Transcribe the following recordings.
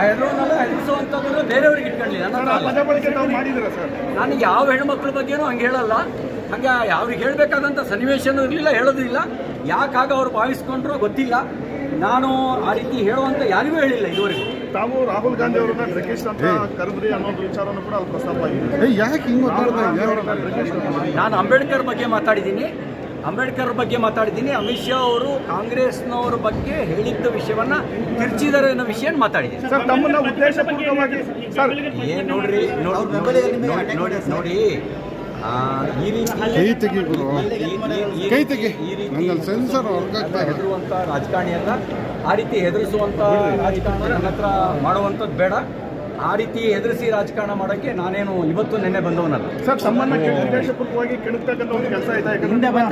ಹೆದರೋನೆಲ್ಲ ಹೆದರಿಸುವಂಥದ್ದು ಬೇರೆಯವ್ರಿಗೆ ಇಟ್ಕೊಳ್ಳಿಲ್ಲ. ನಾನು ಯಾವ ಹೆಣ್ಮಕ್ಳ ಬಗ್ಗೆನೂ ಹಂಗೆ ಹೇಳಲ್ಲ, ಹಾಗೆ ಅವ್ರಿಗೆ ಹೇಳಬೇಕಾದಂಥ ಸನ್ನಿವೇಶನೂ ಇರಲಿಲ್ಲ, ಹೇಳೋದಿಲ್ಲ. ಯಾಕಾಗ ಅವ್ರು ಭಾವಿಸ್ಕೊಂಡ್ರೋ ಗೊತ್ತಿಲ್ಲ. ನಾನು ಆ ರೀತಿ ಹೇಳುವಂತ ಯಾರಿಗೂ ಹೇಳಿಲ್ಲ ಇದುವರೆಗೂ. ತಾವು ರಾಹುಲ್ ಗಾಂಧಿ ಅವರನ್ನ ಡ್ರಗೇಶ್ ಅಂತ ಕರೆದ್ರಿ ಅನ್ನೋ ವಿಚಾರನೂ ಕೂಡ ಅಲ್ಲಿ ಪ್ರಸ್ತಾಪ ಆಗಿದೆ. ಯಾಕೆ ಹಿಂಗೆ ನಾನು ಅಂಬೇಡ್ಕರ್ ಬಗ್ಗೆ ಮಾತಾಡಿದ್ದೀನಿ, ಅಮಿತ್ ಶಾ ಅವರು ಕಾಂಗ್ರೆಸ್ನವರ ಬಗ್ಗೆ ಹೇಳಿದ್ದ ವಿಷಯವನ್ನ ತಿರ್ಚಿದ್ದಾರೆ ಅನ್ನೋ ವಿಷಯ ಮಾತಾಡಿದ್ದೀನಿ. ಏನ್ ನೋಡ್ರಿ ನೋಡಿ ಈ ರೀತಿ ಹೆದರುವಂತ ರಾಜಕಾರಣಿ ಅಲ್ಲ, ಆ ರೀತಿ ಹೆದರಿಸುವಂತ ರಾಜಕಾರಣ ನನ್ನ ಹತ್ರ ಮಾಡುವಂಥದ್ದು ಬೇಡ. ಆ ರೀತಿ ಹೆದರಿಸಿ ರಾಜಕಾರಣ ಮಾಡೋಕ್ಕೆ ನಾನೇನು ಇವತ್ತು ನೆನ್ನೆ ಬಂದವನಲ್ಲ.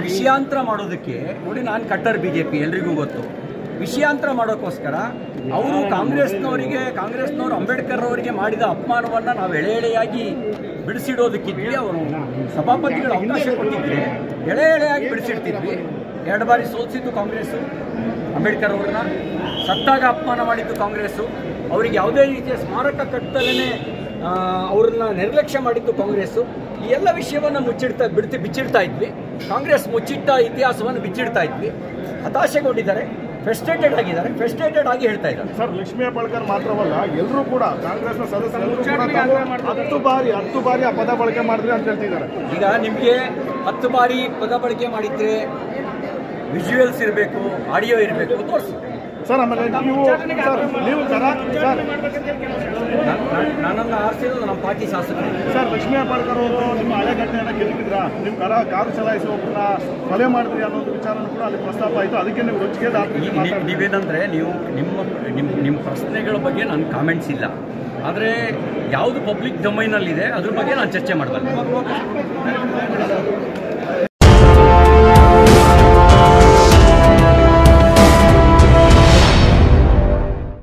ವಿಷಯಾಂತರ ಮಾಡೋದಕ್ಕೆ ನೋಡಿ, ನಾನು ಕಟ್ಟರ್ ಬಿಜೆಪಿ ಎಲ್ರಿಗೂ ಗೊತ್ತು. ವಿಷಯಾಂತರ ಮಾಡೋಕ್ಕೋಸ್ಕರ ಅವರು ಕಾಂಗ್ರೆಸ್ನವರು ಅಂಬೇಡ್ಕರ್ ಅವರಿಗೆ ಮಾಡಿದ ಅಪಮಾನವನ್ನು ನಾವು ಎಳೆಯಾಗಿ ಬಿಡಿಸಿಡೋದಕ್ಕಿದ್ವಿ. ಅವರು ಸಭಾಪತಿಗಳು ಅವಕಾಶ ಕೊಟ್ಟಿದ್ರೆ ಎಳೆಯಾಗಿ ಬಿಡಿಸಿಡ್ತಿದ್ವಿ. 2 ಬಾರಿ ಸೋಲಿಸಿದ್ದು ಕಾಂಗ್ರೆಸ್ಸು, ಅಂಬೇಡ್ಕರ್ ಅವ್ರನ್ನ ಸತ್ತಾಗ ಅಪಮಾನ ಮಾಡಿದ್ದು ಕಾಂಗ್ರೆಸ್ಸು, ಅವರಿಗೆ ಯಾವುದೇ ರೀತಿಯ ಸ್ಮಾರಕ ಕಟ್ಟದಲ್ಲೇ ಅವ್ರನ್ನ ನಿರ್ಲಕ್ಷ್ಯ ಮಾಡಿದ್ದು ಕಾಂಗ್ರೆಸ್ಸು. ಈ ಎಲ್ಲ ವಿಷಯವನ್ನು ಬಿಚ್ಚಿಡ್ತಾ ಇದ್ವಿ. ಕಾಂಗ್ರೆಸ್ ಮುಚ್ಚಿಟ್ಟ ಇತಿಹಾಸವನ್ನು ಬಿಚ್ಚಿಡ್ತಾ ಇದ್ವಿ. ಹತಾಶೆಗೊಂಡಿದ್ದಾರೆ, ಫ್ರಸ್ಟ್ರೇಟೆಡ್ ಆಗಿ ಹೇಳ್ತಾ ಇದ್ದಾರೆ. ಸರ್, ಲಕ್ಷ್ಮೀ ಹೆಬ್ಬಾಳ್ಕರ್ ಮಾತ್ರವಲ್ಲ, ಎಲ್ಲರೂ ಕೂಡ ಕಾಂಗ್ರೆಸ್ನ ಸದಸ್ಯರು 10 ಬಾರಿ ಆ ಪದ ಬಳಕೆ ಮಾಡಿದ್ರೆ ಅಂತ ಹೇಳ್ತಿದ್ದಾರೆ. ಈಗ ನಿಮಗೆ 10 ಬಾರಿ ಪದ ಬಳಕೆ ಮಾಡಿದ್ರೆ ವಿಜುವಲ್ಸ್ ಇರಬೇಕು, ಆಡಿಯೋ ಇರಬೇಕು, ತೋರಿಸಿ ಸರ್. ಆಮೇಲೆ ನೀವು ನನ್ನನ್ನು ಆರಿಸಿರೋದು ನಮ್ಮ ಪಾರ್ಟಿ ಶಾಸಕರು. ಸರ್, ಲಕ್ಷ್ಮೀ ಹೆಬ್ಬಾಳ್ಕರ್ ಅವರು ನಿಮ್ಮ ಹಳೆ ಘಟನೆಯನ್ನು ಗೆದ್ದಿದ್ರ, ನಿಮ್ಮ ಕಾರು ಚಲಾಯಿಸಿ ಒಬ್ಬರನ್ನ ಕೊಲೆ ಮಾಡಿದ್ರಿ ಅನ್ನೋದು ವಿಚಾರನೂ ಕೂಡ ಅಲ್ಲಿ ಪ್ರಸ್ತಾಪ ಆಯಿತು. ಅದಕ್ಕೆ ನೀವು ನೀವೇನಂದ್ರೆ ನಿಮ್ಮ ಪ್ರಶ್ನೆಗಳ ಬಗ್ಗೆ ನನ್ನ ಕಾಮೆಂಟ್ಸ್ ಇಲ್ಲ, ಆದರೆ ಯಾವುದು ಪಬ್ಲಿಕ್ ಡೊಮೈನಲ್ಲಿದೆ ಅದ್ರ ಬಗ್ಗೆ ನಾನು ಚರ್ಚೆ ಮಾಡಬಲ್ಲೆ.